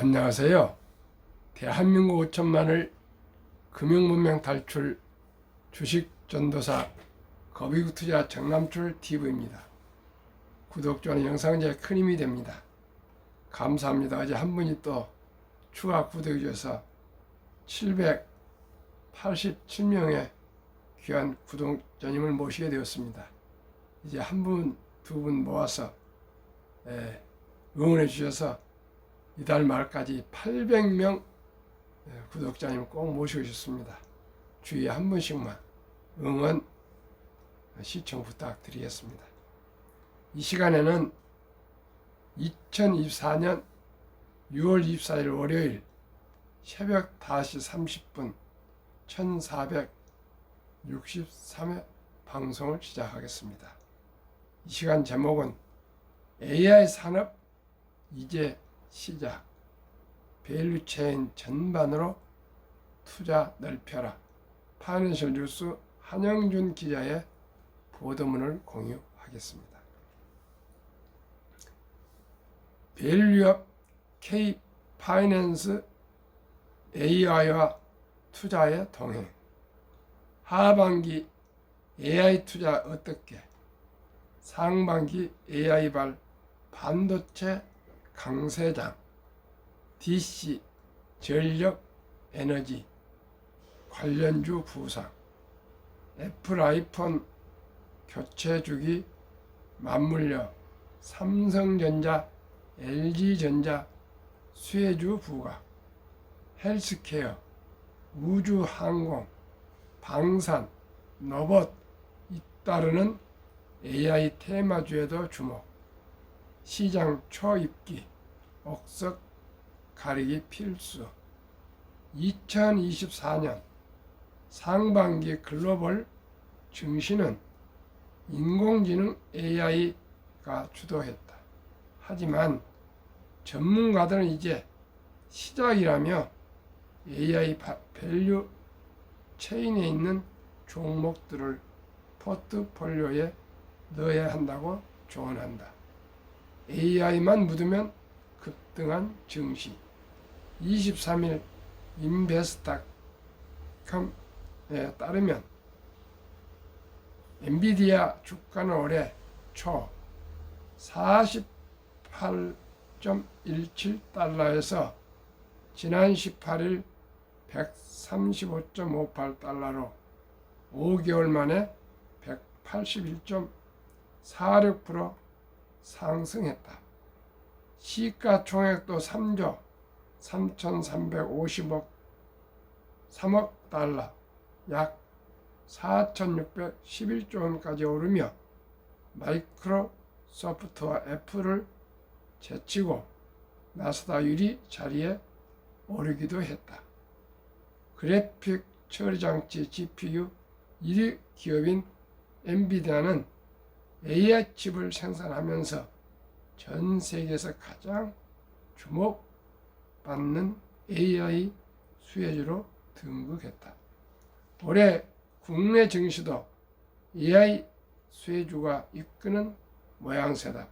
안녕하세요. 대한민국 5천만을 금융문명 탈출 주식 전도사 거비국 투자 정남출 TV입니다. 구독, 좋아요, 영상 제에 큰 힘이 됩니다. 감사합니다. 어제 한 분이 또 추가 구독해 주셔서 787명의 귀한 구독자님을 모시게 되었습니다. 이제 한 분, 두 분 모아서 응원해 주셔서 이달 말까지 800명 구독자님 꼭 모시고 싶습니다. 주위에 한 분씩만 응원, 시청 부탁드리겠습니다. 이 시간에는 2024년 6월 24일 월요일 새벽 5시 30분 1463회 방송을 시작하겠습니다. 이 시간 제목은 AI 산업 이제 시작, 밸류체인 전반으로 투자 넓혀라. 파이낸셜 뉴스 한영준 기자의 보도문을 공유하겠습니다. 밸류업 K 파이낸스 AI와 투자의 동행. 하반기 AI 투자 어떻게? 상반기 AI발 반도체 강세장, DC, 전력, 에너지, 관련주 부상, 애플 아이폰 교체 주기 맞물려 삼성전자, LG전자 수혜주 부각, 헬스케어, 우주항공, 방산, 로봇 잇따르는 AI 테마주에도 주목. 시장 초입기, 억석 가리기 필수. 2024년 상반기 글로벌 증시는 인공지능 AI가 주도했다. 하지만 전문가들은 이제 시작이라며 AI 밸류 체인에 있는 종목들을 포트폴리오에 넣어야 한다고 조언한다. AI만 묻으면 급등한 증시. 23일 인베스트닷컴에 따르면 엔비디아 주가는 올해 초 48.17달러에서 지난 18일 135.58달러로 5개월 만에 181.46% 상승했다. 시가총액도 3조 3,350억 3억 달러, 약 4,611조 원까지 오르며 마이크로소프트와 애플을 제치고 나스닥 1위 자리에 오르기도 했다. 그래픽 처리장치 GPU 1위 기업인 엔비디아는 AI 칩을 생산하면서 전 세계에서 가장 주목받는 AI 수혜주로 등극했다. 올해 국내 증시도 AI 수혜주가 이끄는 모양새다.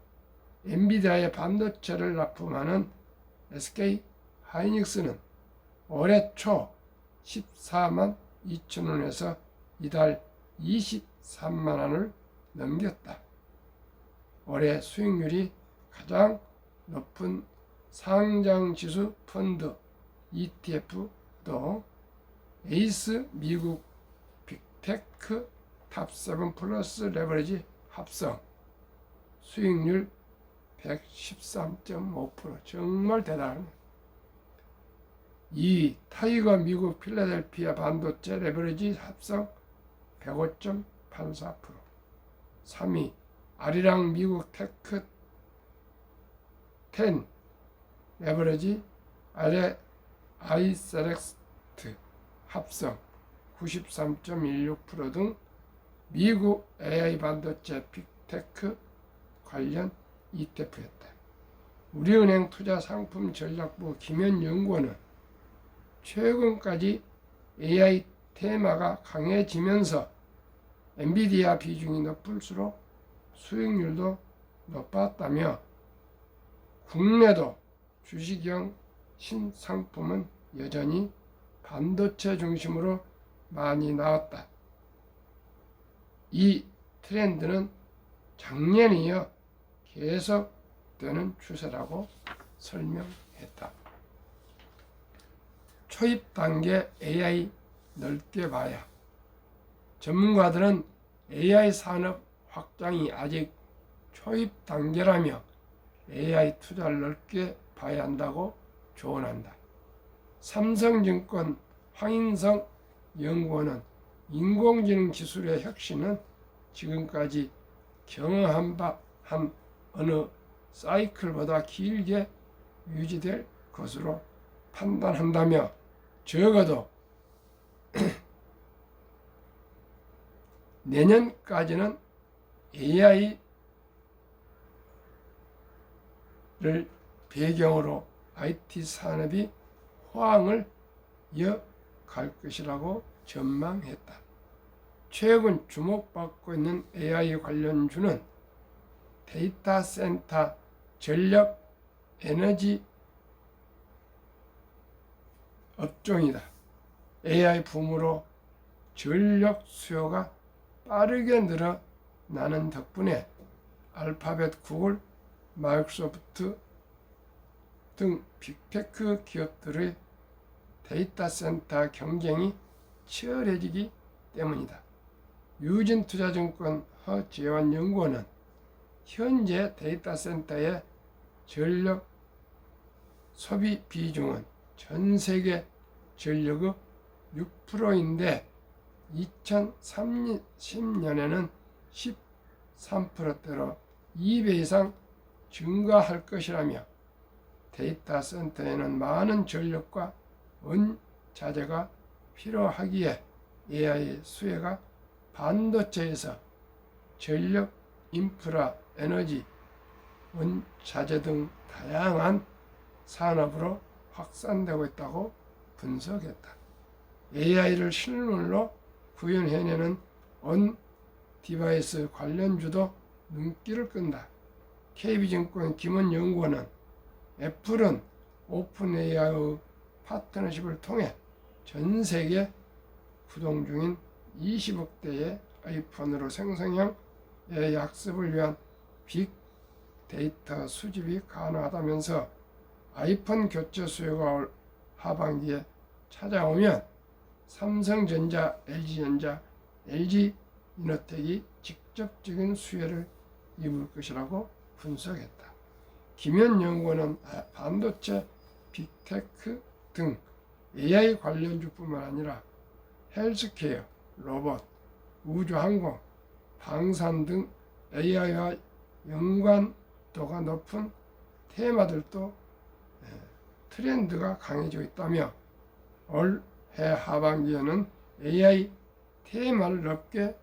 엔비디아의 반도체를 납품하는 SK 하이닉스는 올해 초 14만 2천 원에서 이달 23만 원을 넘겼다. 올해 수익률이 가장 높은 상장지수 펀드 ETF도 에이스 미국 빅테크 탑7 플러스 레버리지 합성 수익률 113.5%, 정말 대단하네. 2위 타이거 미국 필라델피아 반도체 레버리지 합성 105.84%. 3위 아리랑 미국 테크 10 레버리지 아래 아이셀렉트 합성 93.16% 등 미국 AI 반도체 빅테크 관련 ETF였다. 우리은행 투자상품 전략부 김현 연구원은 최근까지 AI 테마가 강해지면서 엔비디아 비중이 높을수록 수익률도 높았다며 국내도 주식형 신상품은 여전히 반도체 중심으로 많이 나왔다. 이 트렌드는 작년에 이어 계속되는 추세라고 설명했다. 초입 단계 AI 넓게 봐야. 전문가들은 AI 산업 확장이 아직 초입 단계라며 AI 투자를 넓게 봐야 한다고 조언한다. 삼성증권 황인성 연구원은 인공지능 기술의 혁신은 지금까지 경험한 어느 사이클보다 길게 유지될 것으로 판단한다며 적어도 내년까지는 AI를 배경으로 IT 산업이 호황을 이어갈 것이라고 전망했다. 최근 주목받고 있는 AI 관련주는 데이터 센터, 전력, 에너지 업종이다. AI 붐으로 전력 수요가 빠르게 늘어나는 덕분에 알파벳, 구글, 마이크로소프트 등 빅테크 기업들의 데이터 센터 경쟁이 치열해지기 때문이다. 유진투자증권 허재환 연구원은 현재 데이터 센터의 전력 소비 비중은 전 세계 전력의 6%인데 2030년에는 13%대로 2배 이상 증가할 것이라며 데이터 센터에는 많은 전력과 원자재가 필요하기에 AI 수혜가 반도체에서 전력, 인프라, 에너지, 원자재 등 다양한 산업으로 확산되고 있다고 분석했다. AI를 실물로 구현해내는 온 디바이스 관련주도 눈길을 끈다. KB증권 김원 연구원은 애플은 오픈 AI의 파트너십을 통해 전 세계 구동 중인 20억 대의 아이폰으로 생성형 AI 학습을 위한 빅데이터 수집이 가능하다면서 아이폰 교체 수요가 하반기에 찾아오면 삼성전자, LG전자, LG이노텍이 직접적인 수혜를 입을 것이라고 분석했다. 김현 연구원은 반도체, 빅테크 등 AI 관련주뿐만 아니라 헬스케어, 로봇, 우주항공, 방산 등 AI와 연관도가 높은 테마들도 트렌드가 강해지고 있다며 올해 하반기에는 AI 테마를 넓게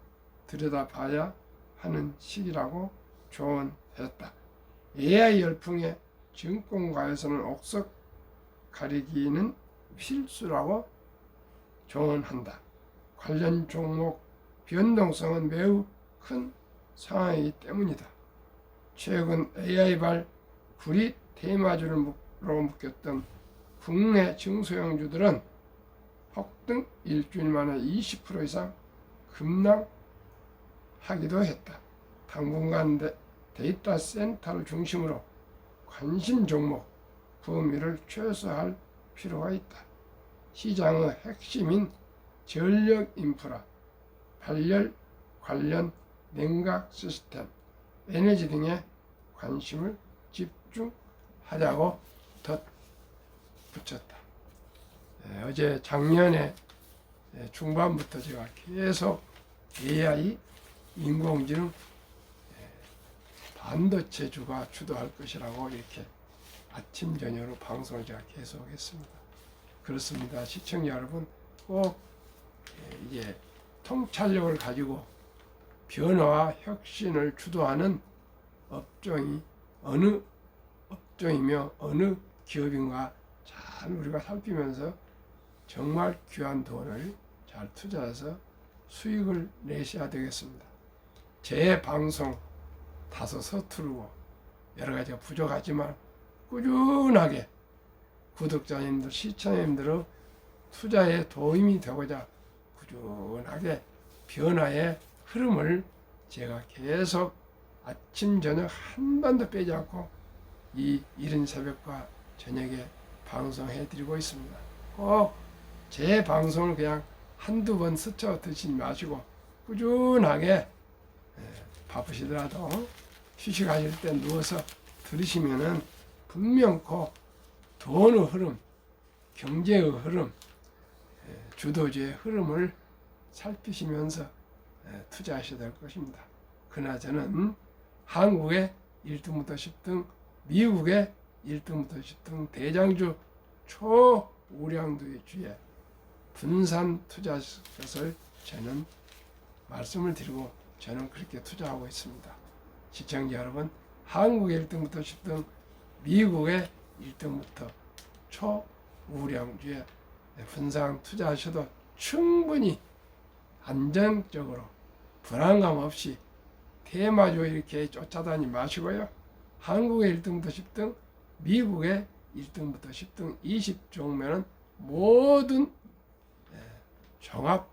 들여다봐야 하는 시기라고 조언했다. AI 열풍에 증권가에서는 옥석 가리기는 필수라고 조언한다. 관련 종목 변동성은 매우 큰 상황이기 때문이다. 최근 AI발 구리 테마주로 묶였던 국내 중소형주들은 폭등 일주일 만에 20% 이상 급락하기도 했다. 당분간 데이터 센터를 중심으로 관심 종목 범위를 최소화할 필요가 있다. 시장의 핵심인 전력 인프라, 발열 관련 냉각 시스템, 에너지 등에 관심을 집중하자고 덧붙였다. 어제 작년에 중반부터 제가 계속 AI, 인공지능, 반도체주가 주도할 것이라고 이렇게 아침 저녁으로 방송을 제가 계속했습니다. 그렇습니다. 시청자 여러분, 꼭 이제 통찰력을 가지고 변화와 혁신을 주도하는 업종이 어느 업종이며 어느 기업인가 잘 우리가 살피면서 정말 귀한 돈을 잘 투자해서 수익을 내셔야 되겠습니다. 제 방송 다소 서투르고 여러 가지가 부족하지만 꾸준하게 구독자님들, 시청자님들의 투자에 도움이 되고자 꾸준하게 변화의 흐름을 제가 계속 아침 저녁 한 번도 빼지 않고 이 이른 새벽과 저녁에 방송해 드리고 있습니다. 꼭 제 방송을 그냥 한두 번 스쳐 듣지 마시고 꾸준하게 바쁘시더라도 휴식하실 때 누워서 들으시면은 분명코 돈의 흐름, 경제의 흐름, 주도주의 흐름을 살피시면서 투자하셔야 될 것입니다. 그러나 저는 한국의 1등부터 10등, 미국의 1등부터 10등 대장주 초우량주의 주에 분산 투자할 것을 저는 말씀을 드리고 저는 그렇게 투자하고 있습니다. 시청자 여러분, 한국의 1등부터 10등, 미국의 1등부터 초우량주에 분산 투자하셔도 충분히 안정적으로 불안감 없이 테마주 이렇게 쫓아다니 마시고요. 한국의 1등부터 10등, 미국의 1등부터 10등 20종면은 모든 종합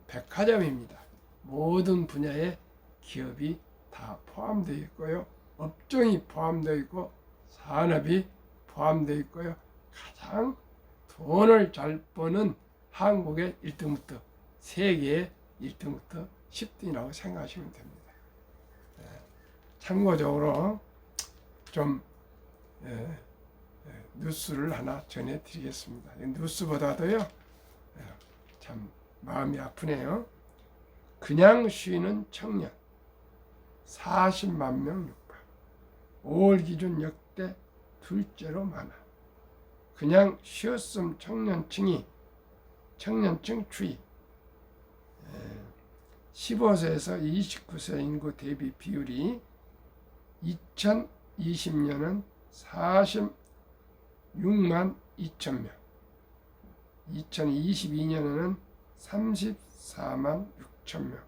백화점입니다. 모든 분야의 기업이 다 포함되어 있고요. 업종이 포함되어 있고 산업이 포함되어 있고요. 가장 돈을 잘 버는 한국의 1등부터 세계의 1등부터 10등이라고 생각하시면 됩니다. 참고적으로 좀 뉴스를 하나 전해드리겠습니다. 뉴스보다도요, 참 마음이 아프네요. 그냥 쉬는 청년 40만 명 육박, 5월 기준 역대 둘째로 많아. 그냥 쉬었음 청년층 추이 15세에서 29세 인구 대비 비율이 2020년은 46만 2천 명, 2022년에는 34만 6천 명,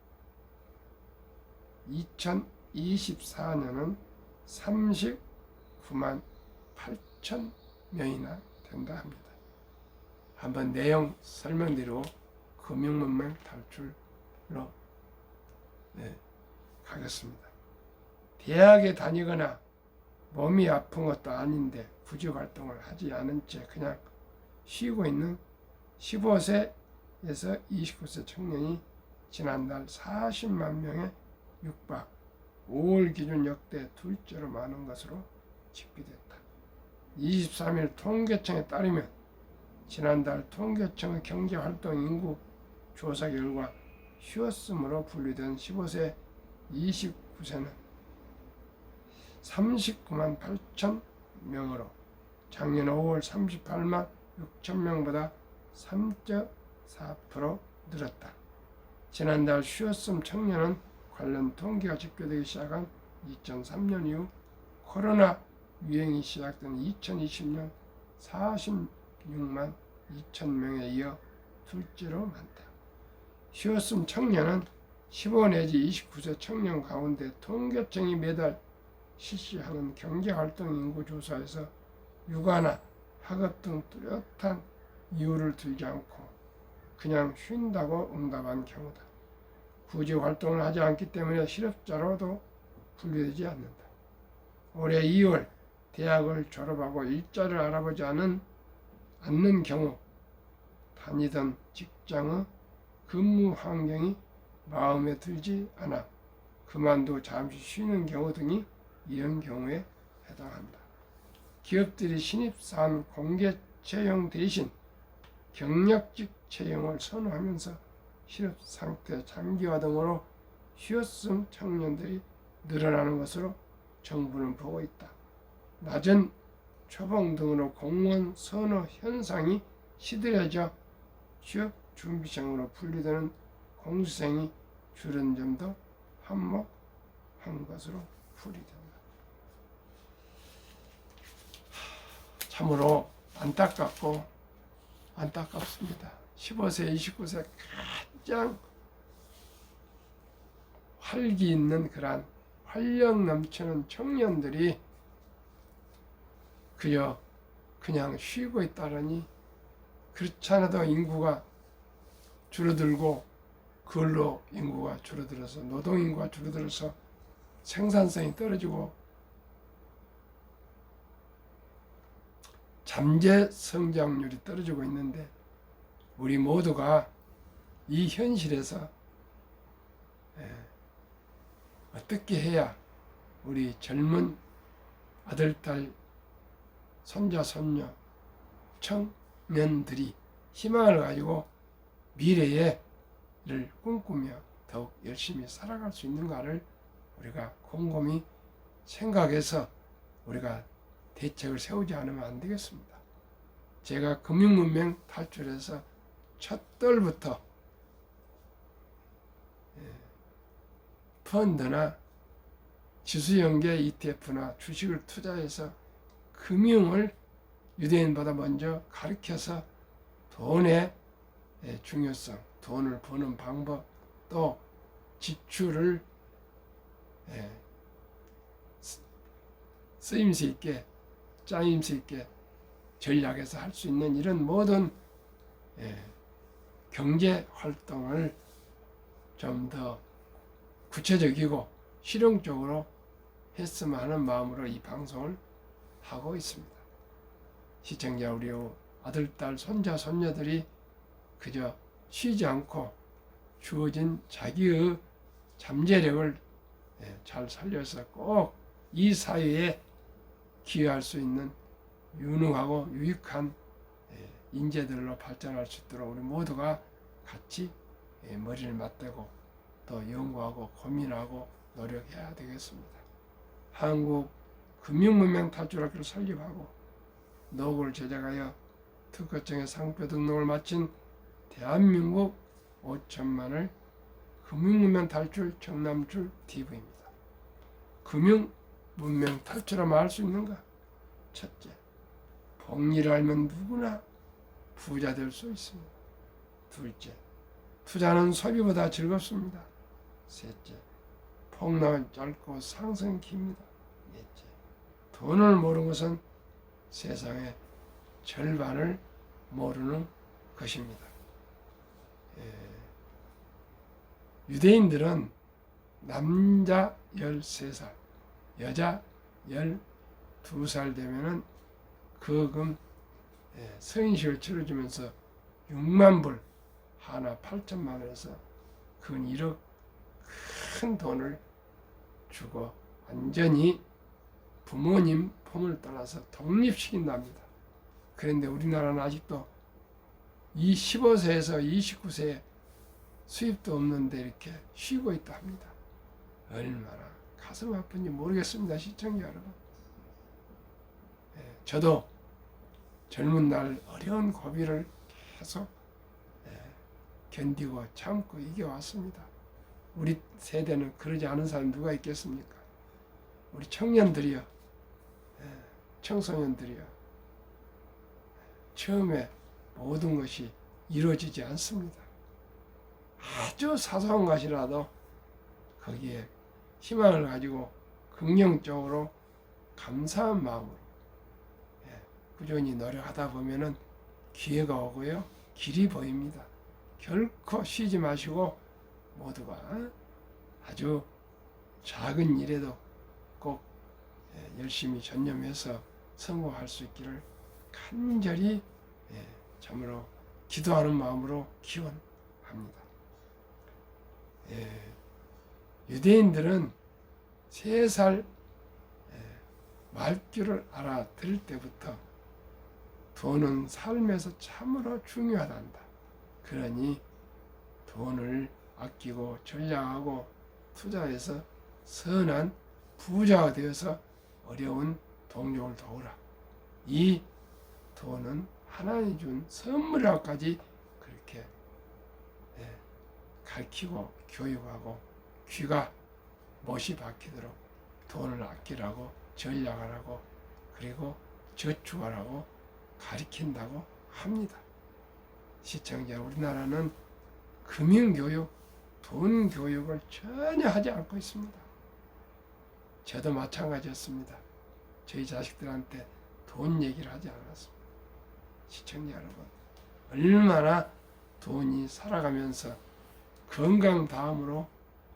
2024년은 39만 8천 명이나 된다 합니다. 한번 내용 설명드리고 금융문맹 탈출로 가겠습니다. 대학에 다니거나 몸이 아픈 것도 아닌데 구직 활동을 하지 않은 채 그냥 쉬고 있는 15세에서 29세 청년이 지난달 40만 명에 육박, 5월 기준 역대 둘째로 많은 것으로 집계됐다. 23일 통계청에 따르면 지난달 통계청의 경제활동 인구 조사 결과 쉬었음으로 분류된 15세 29세는 39만 8천 명으로 작년 5월 38만 6천 명보다 3.4% 늘었다. 지난달 쉬었음 청년은 관련 통계가 집계되기 시작한 2003년 이후 코로나 유행이 시작된 2020년 46만 2천 명에 이어 둘째로 많다. 쉬었음 청년은 15 내지 29세 청년 가운데 통계청이 매달 실시하는 경제활동 인구 조사에서 육아나 학업 등 뚜렷한 이유를 들지 않고 그냥 쉰다고 응답한 경우다. 구직 활동을 하지 않기 때문에 실업자로도 분류되지 않는다. 올해 2월 대학을 졸업하고 일자리를 알아보지 않는 경우 다니던 직장의 근무 환경이 마음에 들지 않아 그만두고 잠시 쉬는 경우 등이 이런 경우에 해당한다. 기업들이 신입사원 공개 채용 대신 경력직 채용을 선호하면서 실업 상태 장기화 등으로 쉬었음 청년들이 늘어나는 것으로 정부는 보고 있다. 낮은 초봉 등으로 공무원 선호 현상이 시들해져 취업 준비생으로 분류되는 공시생이 줄은 점도 한몫한 것으로 풀이된다. 참으로 안타깝습니다. 15세, 29세 가장 활기 있는 그러한 활력 넘치는 청년들이 그저 그냥 쉬고 있다더니 그렇지 않아도 인구가 줄어들고 근로 인구가 줄어들어서 노동 인구가 줄어들어서 생산성이 떨어지고 잠재 성장률이 떨어지고 있는데 우리 모두가 이 현실에서 어떻게 해야 우리 젊은 아들, 딸, 손자, 손녀, 청년들이 희망을 가지고 미래를 꿈꾸며 더욱 열심히 살아갈 수 있는가를 우리가 곰곰이 생각해서 우리가 대책을 세우지 않으면 안 되겠습니다. 제가 금융문명 탈출해서 첫 달부터 펀드나 지수연계 ETF나 주식을 투자해서 금융을 유대인보다 먼저 가르쳐서 돈의 중요성, 돈을 버는 방법, 또 지출을 쓰임새 있게, 짜임새 있게 전략해서 할 수 있는 이런 모든 경제 활동을 좀 더 구체적이고 실용적으로 했으면 하는 마음으로 이 방송을 하고 있습니다. 시청자 우리 아들, 딸, 손자, 손녀들이 그저 쉬지 않고 주어진 자기의 잠재력을 잘 살려서 꼭 이 사회에 기여할 수 있는 유능하고 유익한 인재들로 발전할 수 있도록 우리 모두가 같이 머리를 맞대고 또 연구하고 고민하고 노력해야 되겠습니다. 한국 금융문명 탈출학교를 설립하고 노고를 제작하여 특허청에 상표 등록을 마친 대한민국 5천만을 금융문명 탈출 정남출 TV입니다. 금융문명 탈출하면 알 수 있는가? 첫째, 복리를 알면 누구나 부자 될 수 있습니다. 둘째, 투자는 소비보다 즐겁습니다. 셋째, 폭락은 짧고 상승은 깁니다. 넷째, 돈을 모르는 것은 세상의 절반을 모르는 것입니다. 유대인들은 남자 13살, 여자 12살 되면은 거금 성인식을 치러주면서 6만 불, 하나 8천만 원에서 근 1억 큰 돈을 주고 완전히 부모님 품을 떠나서 독립시킨답니다. 그런데 우리나라는 아직도 이 15세에서 29세에 수입도 없는데 이렇게 쉬고 있다 합니다. 얼마나 가슴 아픈지 모르겠습니다. 시청자 여러분. 저도 젊은 날 어려운 고비를 계속 견디고 참고 이겨왔습니다. 우리 세대는 그러지 않은 사람이 누가 있겠습니까? 우리 청년들이요, 청소년들이요, 처음에 모든 것이 이루어지지 않습니다. 아주 사소한 것이라도 거기에 희망을 가지고 긍정적으로 감사한 마음으로 꾸준히 노력하다 보면은 기회가 오고요, 길이 보입니다. 결코 쉬지 마시고 모두가 아주 작은 일에도 꼭 열심히 전념해서 성공할 수 있기를 간절히 참으로 기도하는 마음으로 기원합니다. 유대인들은 3살 말귀를 알아들을 때부터 돈은 삶에서 참으로 중요하단다. 그러니 돈을 아끼고 전략하고 투자해서 선한 부자가 되어서 어려운 동족을 도우라. 이 돈은 하나님이 준 선물이라고까지 그렇게 가르치고 교육하고 귀가 못이 박히도록 돈을 아끼라고 전략하라고 그리고 저축하라고 가르친다고 합니다. 시청자, 우리나라는 금융교육, 돈 교육을 전혀 하지 않고 있습니다. 저도 마찬가지였습니다. 저희 자식들한테 돈 얘기를 하지 않았습니다. 시청자 여러분, 얼마나 돈이 살아가면서 건강 다음으로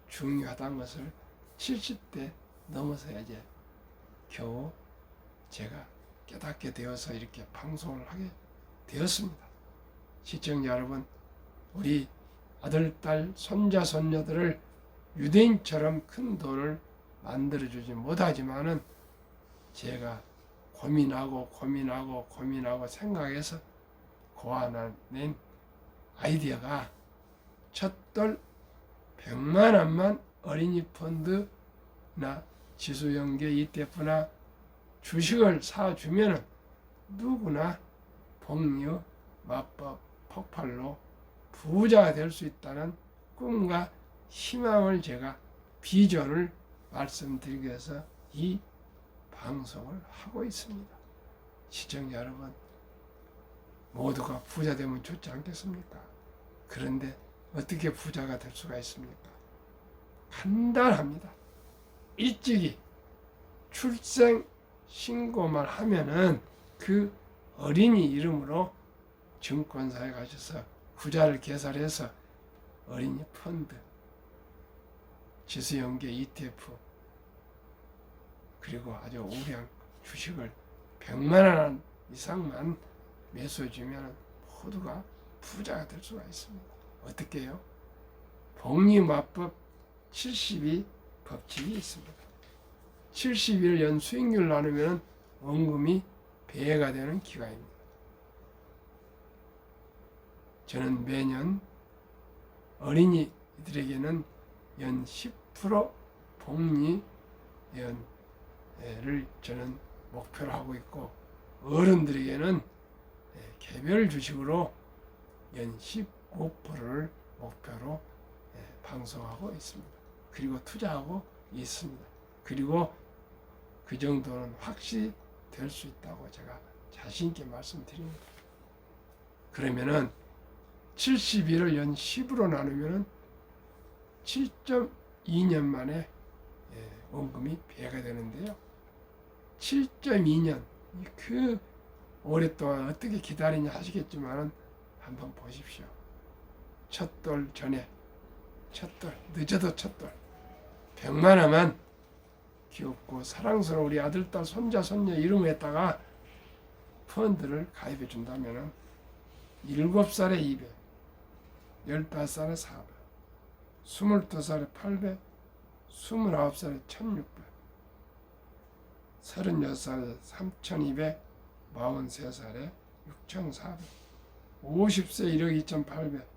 중요하다는 것을 70대 넘어서야 이제 겨우 제가 깨닫게 되어서 이렇게 방송을 하게 되었습니다. 시청자 여러분, 우리 아들, 딸, 손자, 손녀들을 유대인처럼 큰 돈을 만들어주지 못하지만은 제가 고민하고 생각해서 고안해낸 아이디어가 첫돌 100만 원만 어린이 펀드나 지수연계 ETF나 주식을 사주면은 누구나 복리의 마법 폭발로 부자가 될 수 있다는 꿈과 희망을 제가 비전을 말씀드리기 위해서 이 방송을 하고 있습니다. 시청자 여러분, 모두가 부자 되면 좋지 않겠습니까? 그런데 어떻게 부자가 될 수가 있습니까? 간단합니다. 일찍이 출생 신고만 하면은 그 어린이 이름으로 증권사에 가셔서 구자를 개설해서 어린이 펀드, 지수연계 ETF, 그리고 아주 우량 주식을 100만 원 이상만 매수해주면 모두가 부자가 될 수가 있습니다. 어떻게 해요? 복리마법 72 법칙이 있습니다. 71년 수익률 나누면 원금이 배가 되는 기간입니다. 저는 매년 어린이들에게는 연 10% 복리 연을 저는 목표로 하고 있고, 어른들에게는 개별 주식으로 연 19%를 목표로 방송하고 있습니다. 그리고 투자하고 있습니다. 그리고 그 정도는 확실히 될 수 있다고 제가 자신 있게 말씀드립니다. 그러면은 71을 연 10으로 나누면은 7.2년 만에 원금이 배가 되는데요. 7.2년, 그 오랫동안 어떻게 기다리냐 하시겠지만 한번 보십시오. 첫돌 전에, 첫돌, 늦어도 첫돌 100만 원만 귀엽고 사랑스러운 우리 아들, 딸, 손자, 손녀 이름에다가 펀드를 가입해 준다면 7살에 200, 15살에 400, 22살에 800, 29살에 1600, 36살에 3200, 43살에 6400, 50세 1억 2800,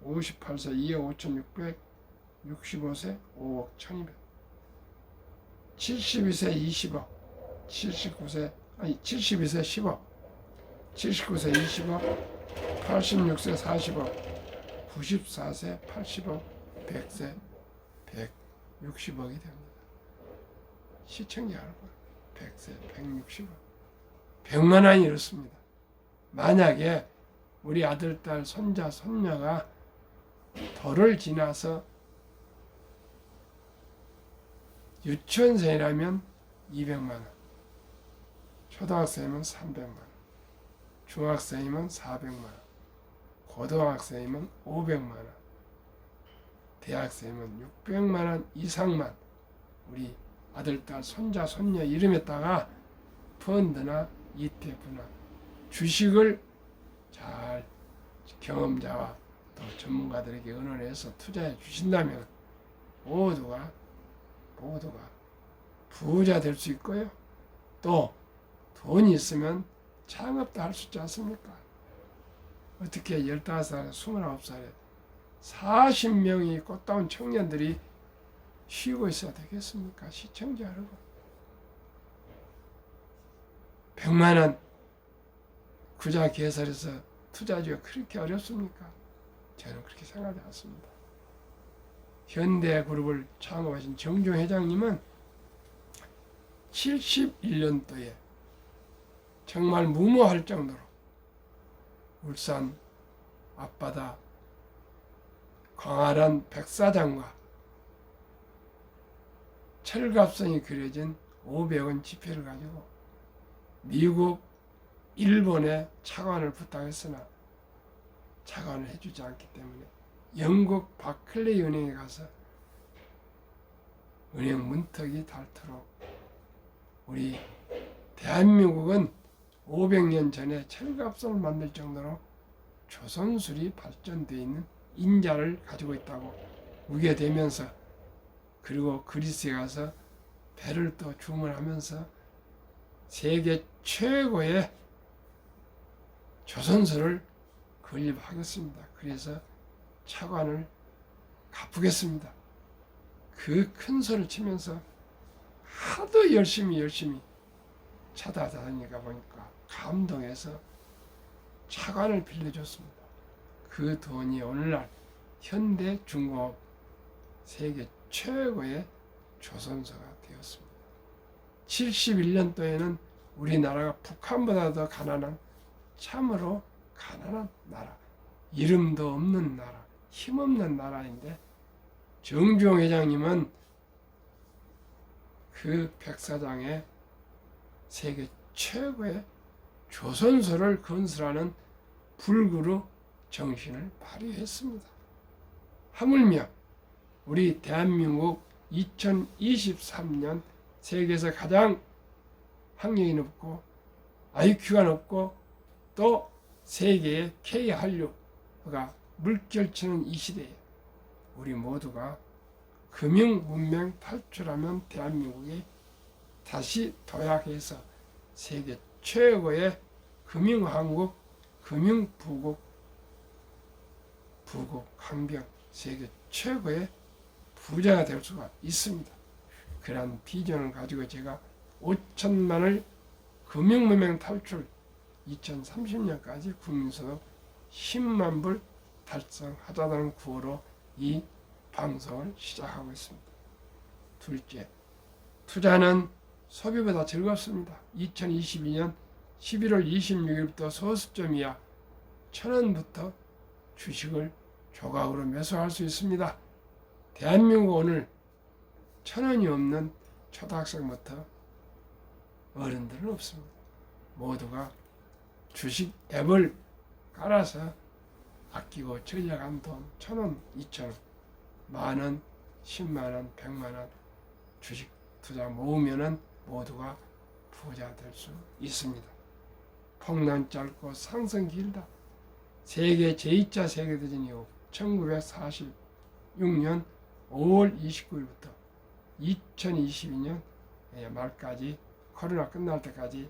58세 2억 5600, 65세 5억 1200, 72세 20억, 72세 10억, 79세 20억, 86세 40억, 94세 80억, 100세 160억이 됩니다. 시청자 여러분, 100세 160억, 100만 원이 이렇습니다. 만약에 우리 아들, 딸, 손자, 손녀가 도를 지나서 유치원생이라면 200만 원, 초등학생이면 300만 원, 중학생이면 400만 원, 고등학생이면 500만 원, 대학생이면 600만 원 이상만 우리 아들, 딸, 손자, 손녀 이름에다가 펀드나 ETF나 주식을 잘 경험자와 또 전문가들에게 의논해서 투자해 주신다면 모두가 부자 될 수 있고요. 또 돈이 있으면 창업도 할 수 있지 않습니까? 어떻게 15살에 29살에 40명이 꽃다운 청년들이 쉬고 있어야 되겠습니까? 시청자 여러분, 100만 원 구자 개설해서 투자주가 그렇게 어렵습니까? 저는 그렇게 생각하지 않습니다. 현대그룹을 창업하신 정종 회장님은 71년도에 정말 무모할 정도로 울산 앞바다 광활한 백사장과 철갑성이 그려진 500원 지폐를 가지고 미국, 일본에 차관을 부탁했으나 차관을 해주지 않기 때문에 영국 바클레이 은행에 가서 은행 문턱이 닳도록 우리 대한민국은 500년 전에 철갑선을 만들 정도로 조선술이 발전되어 있는 인자를 가지고 있다고 우겨대면서, 그리고 그리스에 가서 배를 또 주문하면서 세계 최고의 조선술을 건립하겠습니다. 그래서 차관을 갚겠습니다. 그 큰 소리를 치면서 하도 열심히 찾아다니까 보니까 감동해서 차관을 빌려줬습니다. 그 돈이 오늘날 현대 중공업 세계 최고의 조선소가 되었습니다. 71년도에는 우리나라가 북한보다 더 가난한, 참으로 가난한 나라, 이름도 없는 나라, 힘없는 나라인데, 정주영 회장님은 그 백사장에 세계 최고의 조선소를 건설하는 불그루 정신을 발휘했습니다. 하물며 우리 대한민국 2023년 세계에서 가장 학력이 높고 IQ가 높고 또 세계의 K한류가 물결치는 이 시대에 우리 모두가 금융문명 탈출하면 대한민국이 다시 도약해서 세계 최고의 금융왕국, 금융부국, 강병, 세계 최고의 부자가 될 수가 있습니다. 그러한 비전을 가지고 제가 5천만을 금융문명 탈출 2030년까지 국민소득 10만 불 달성하자는 구호로 이 방송을 시작하고 있습니다. 둘째, 투자는 소비보다 즐겁습니다. 2022년 11월 26일부터 소수점 이하 1,000원부터 주식을 조각으로 매수할 수 있습니다. 대한민국 오늘 1,000원이 없는 초등학생부터 어른들은 없습니다. 모두가 주식 앱을 깔아서 아끼고 전략한 돈 1,000원, 2,000원, 만원, 10만원, 100만원 주식 투자 모으면은 모두가 부자 될 수 있습니다. 폭락 짧고 상승 길다. 세계 제2차 세계대전 이후 1946년 5월 29일부터 2022년 말까지, 코로나 끝날 때까지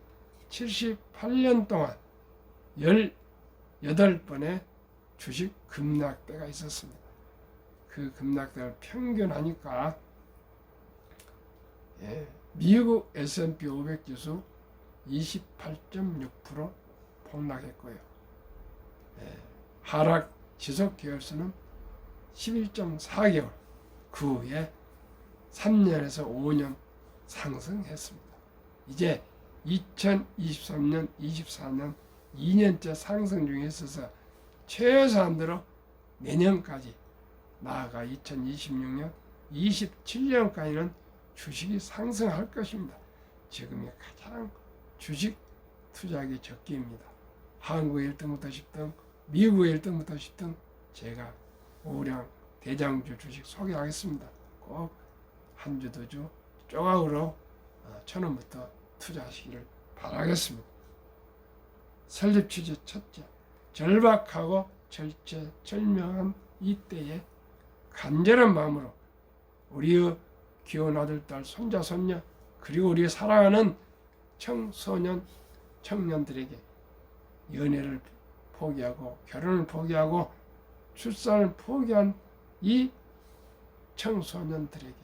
78년 동안 18번의 주식 급락대가 있었습니다. 그 급락대를 평균하니까 미국 S&P 500 지수 28.6% 폭락했고요. 하락 지속 기간수는 11.4개월, 그 후에 3년에서 5년 상승했습니다. 이제 2023년, 24년 2년째 상승 중에 있어서 최소한대로 내년까지, 나아가 2026년, 27년까지는 주식이 상승할 것입니다. 지금이 가장 주식 투자하기 적기입니다. 한국의 1등부터 10등, 미국의 1등부터 10등 제가 우량 대장주 주식 소개하겠습니다. 꼭 한 주, 두 주 조각으로 1,000원부터 투자하시기를 바라겠습니다. 설립 취지 첫째, 절박하고 절체절명한 이때에 간절한 마음으로 우리의 귀여운 아들, 딸, 손자, 손녀, 그리고 우리 사랑하는 청소년, 청년들에게 연애를 포기하고 결혼을 포기하고 출산을 포기한 이 청소년들에게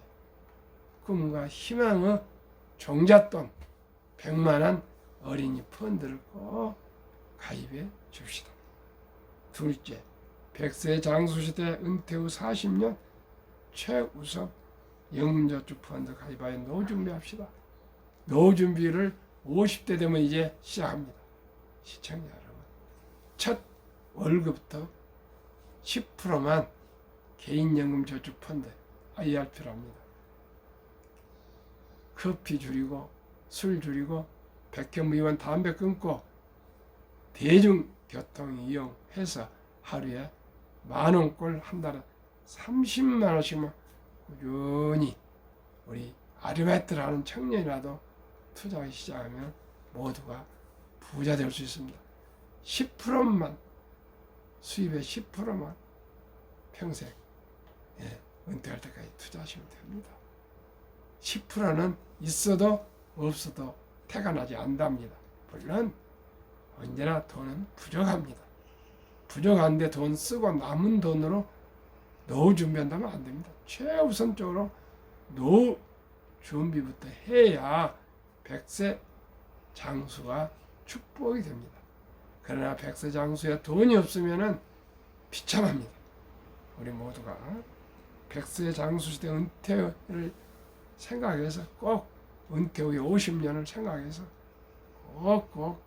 꿈과 희망의 종잣돈 100만원 어린이 펀드를 꼭 가입해 줍시다. 둘째, 100세 장수시대 은퇴 후 40년 최우선 영문저축 펀드 가입하여 노후 준비합시다. 노후 준비를 50대 되면 이제 시작합니다. 시청자 여러분, 첫 월급부터 10%만 개인연금 저축 펀드 IRP로 합니다. 커피 줄이고 술 줄이고 백혈 이용 담배 끊고 대중교통 이용해서 하루에 10,000원꼴 한 달에 30만 원씩만 꾸준히 우리 아르바이트를 하는 청년이라도 투자하기 시작하면 모두가 부자 될 수 있습니다. 10%만 수입의 10%만 평생 은퇴할 때까지 투자하시면 됩니다. 10%는 있어도 없어도 태가 나지 않답니다. 물론 언제나 돈은 부족합니다. 부족한데 돈 쓰고 남은 돈으로 노후 준비한다면 안 됩니다. 최우선적으로 노후 준비부터 해야 100세 장수가 축복이 됩니다. 그러나 100세 장수에 돈이 없으면 비참합니다. 우리 모두가 100세 장수 시대 은퇴를 생각해서 꼭 은퇴 후에 50년을 생각해서 꼭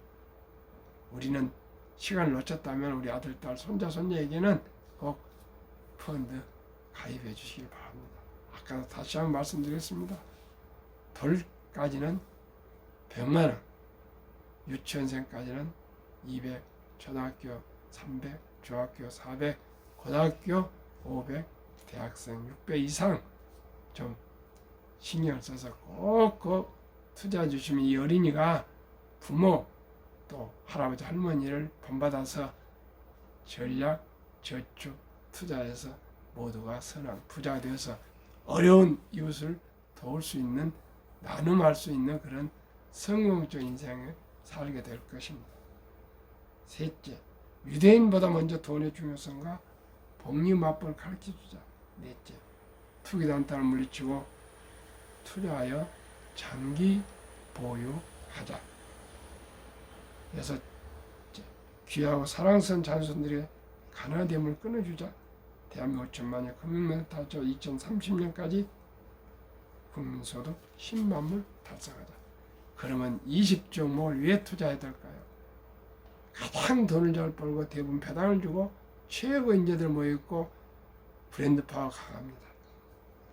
우리는 시간을 놓쳤다면 우리 아들, 딸, 손자, 손녀에게는 꼭 펀드 가입해 주시기 바랍니다. 아까도 다시 한번 말씀드렸습니다. 돌까지는 100만 원, 유치원생까지는 200, 초등학교 300, 중학교 400, 고등학교 500, 대학생 600 이상 좀 신경 써서 꼭 투자해 주시면 이 어린이가 부모 또 할아버지 할머니를 본받아서 전략 저축 투자해서 모두가 선한 부자가 되어서 어려운 이웃을 도울 수 있는 나눔할 수 있는 그런 성공적 인생을 살게 될 것입니다. 셋째, 유대인보다 먼저 돈의 중요성과 복리 맞벌을 가르쳐주자. 넷째, 투기단타를 물리치고 투자하여 장기 보유하자. 여섯째, 귀하고 사랑스러운 자손들의 가난됨을 끊어주자. 대한민국 5천만의 국민을 달성 2030년까지 국민소득 10만불 달성하자. 그러면 20종목을 왜 투자해야 될까요? 가장 돈을 잘 벌고 대부분 배당을 주고 최고 인재들 모여있고 브랜드 파워가 강합니다.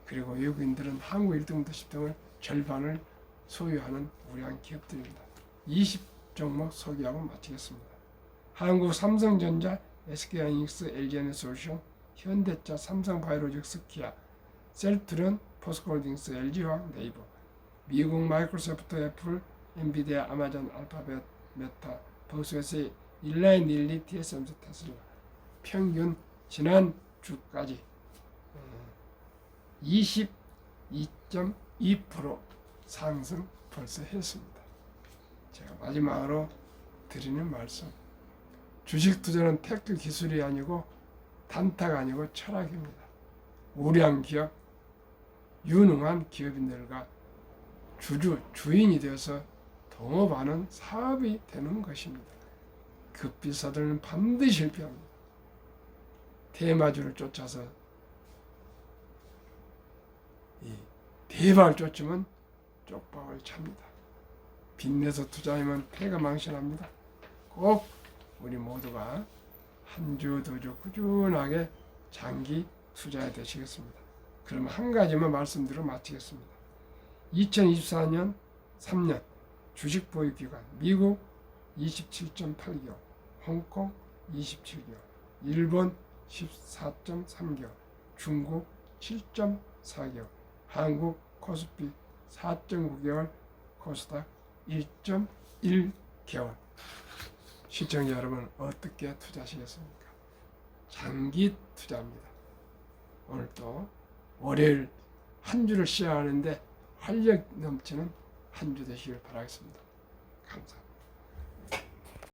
그리고 외국인들은 한국 1등부터 10등을 절반을 소유하는 우량한 기업들입니다. 20종목 소개하고 마치겠습니다. 한국 삼성전자, SK하이닉스, LG에너지솔루션, 현대차, 삼성바이오로직스, 기아, 셀트론, 포스코홀딩스, LG화학, 네이버, 미국 마이크로소프트, 애플, 엔비디아, 아마존, 알파벳, 메타, 버스웨스, 일라인, 릴리, TSMC, 테슬라 평균 지난주까지 22.2% 상승 벌써 했습니다. 제가 마지막으로 드리는 말씀, 주식 투자는 테크 기술이 아니고 단타가 아니고 철학입니다. 우량 기업, 유능한 기업인들과 주인이 되어서 동업하는 사업이 되는 것입니다. 급비사들은 반드시 실패합니다. 대마주를 쫓아서 이 대박을 쫓으면 쪽박을 찹니다. 빚내서 투자하면 패가 망신합니다. 꼭 우리 모두가 한 주, 두 주 꾸준하게 장기 투자해 되시겠습니다. 그럼 한 가지만 말씀드려 마치겠습니다. 2024년 3년 주식 보유 기간, 미국 27.8개월, 홍콩 27개월, 일본 14.3개월, 중국 7.4개월, 한국 코스피 4.9개월, 코스닥 1.1개월. 시청자 여러분, 어떻게 투자하시겠습니까? 장기 투자입니다. 오늘 또 월요일 한 주를 시작하는데 활력 넘치는 한 주 되시길 바라겠습니다. 감사합니다.